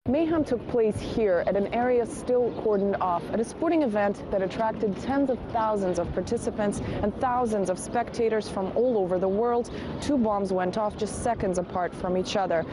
Mayhem took place here at an area still cordoned off at a sporting event that attracted tens of thousands of participants and thousands of spectators from all over the world. Two bombs went off just seconds apart from each other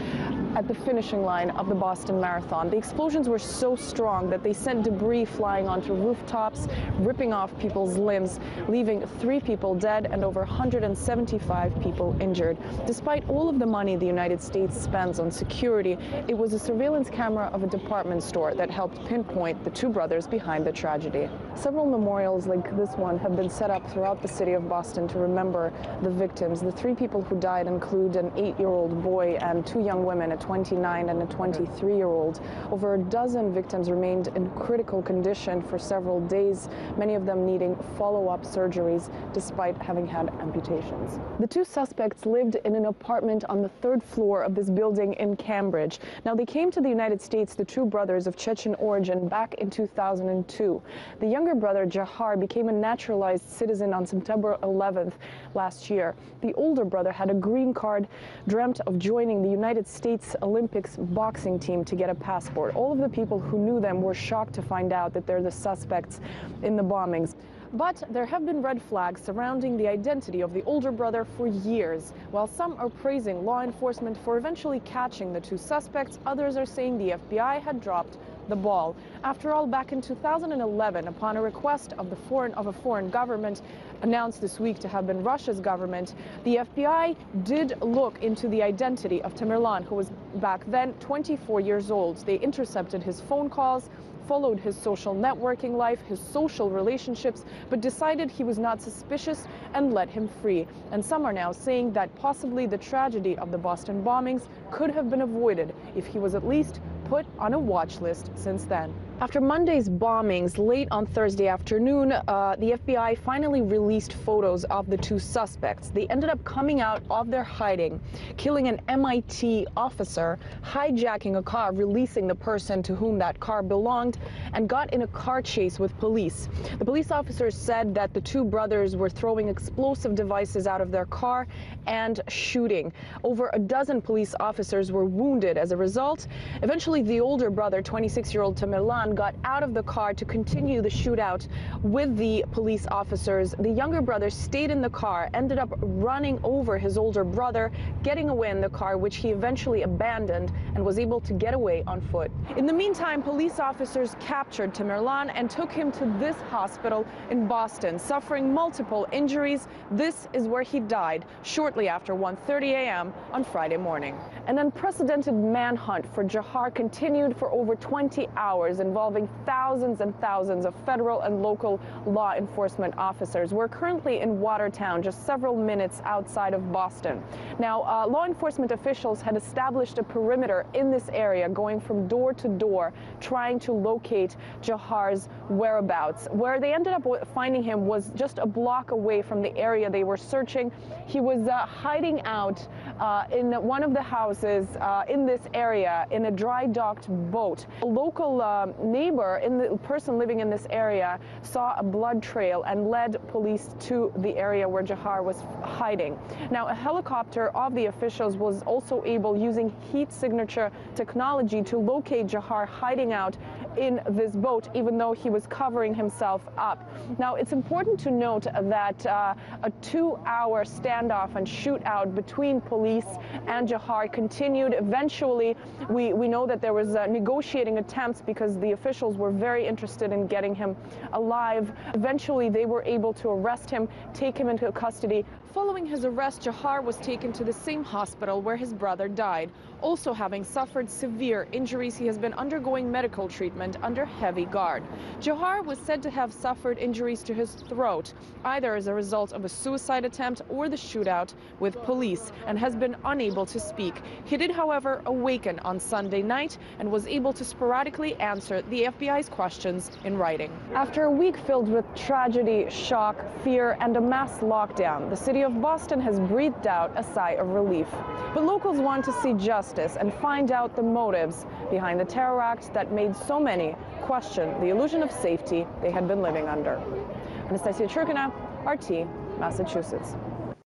at the finishing line of the Boston Marathon. The explosions were so strong that they sent debris flying onto rooftops, ripping off people's limbs, leaving 3 people dead and over 175 people injured. Despite all of the money the United States spends on security, it was a surveillance camera of a department store that helped pinpoint the two brothers behind the tragedy. Several memorials like this one have been set up throughout the city of Boston to remember the victims. The 3 people who died include an 8-year-old boy and 2 young women, a 29 and a 23-year-old. Over a dozen victims remained in critical condition for several days, many of them needing follow-up surgeries despite having had amputations. The 2 suspects lived in an apartment on the 3rd floor of this building in Cambridge. Now, they came to the United States, the 2 brothers of Chechen origin, back in 2002. The younger brother, Jahar, became a naturalized citizen on September 11th last year. The older brother had a green card, dreamt of joining the United States Olympics boxing team to get a passport. All of the people who knew them were shocked to find out that they're the suspects in the bombings. But there have been red flags surrounding the identity of the older brother for years. While some are praising law enforcement for eventually catching the 2 suspects, others are saying the FBI had dropped the ball. After all, back in 2011, upon a request of a foreign government announced this week to have been Russia's government, the FBI did look into the identity of Tamerlan, who was back then 24 years old. They intercepted his phone calls, followed his social networking life, his social relationships, but decided he was not suspicious and let him free. And some are now saying that possibly the tragedy of the Boston bombings could have been avoided if he was at least put on a watch list since then. After Monday's bombings late on Thursday afternoon, the FBI finally released photos of the 2 suspects. They ended up coming out of their hiding, killing an MIT officer, hijacking a car, releasing the person to whom that car belonged, and got in a car chase with police. The police officers said that the 2 brothers were throwing explosive devices out of their car and shooting. Over a dozen police officers were wounded as a result. Eventually, the older brother, 26-year-old Tamerlan, got out of the car to continue the shootout with the police officers. The younger brother stayed in the car, ended up running over his older brother, getting away in the car, which he eventually abandoned and was able to get away on foot. In the meantime, police officers captured Tamerlan and took him to this hospital in Boston, suffering multiple injuries. This is where he died shortly after 1:30 a.m. on Friday morning. An unprecedented manhunt for Jahar continued for over 20 hours, involving thousands and thousands of federal and local law enforcement officers. We're currently in Watertown, just several minutes outside of Boston. Now, law enforcement officials had established a perimeter in this area, going from door to door, trying to locate Jahar's whereabouts. Where they ended up finding him was just a block away from the area they were searching. He was hiding out in one of the houses in this area in a dry docked boat. A local neighbor, the person living in this area, saw a blood trail and led police to the area where Jahar was hiding. Now, a helicopter of the officials was also able, using heat signature technology, to locate Jahar hiding out in this boat, even though he was covering himself up. Now, it's important to note that a 2-hour standoff and shootout between police and Jahar continued. Eventually, we know that there was negotiating attempts because the officials were very interested in getting him alive. Eventually, they were able to arrest him, take him into custody. Following his arrest, Jahar was taken to the same hospital where his brother died. Also having suffered severe injuries, he has been undergoing medical treatment under heavy guard. Jahar was said to have suffered injuries to his throat, either as a result of a suicide attempt or the shootout with police, and has been unable to speak. He did, however, awaken on Sunday night and was able to sporadically answer the FBI's questions in writing. After a week filled with tragedy, shock, fear, and a mass lockdown, the city of Boston has breathed out a sigh of relief. But locals want to see justice and find out the motives behind the terror act that made so many question the illusion of safety they had been living under. Anastasia Churkina, RT, Massachusetts.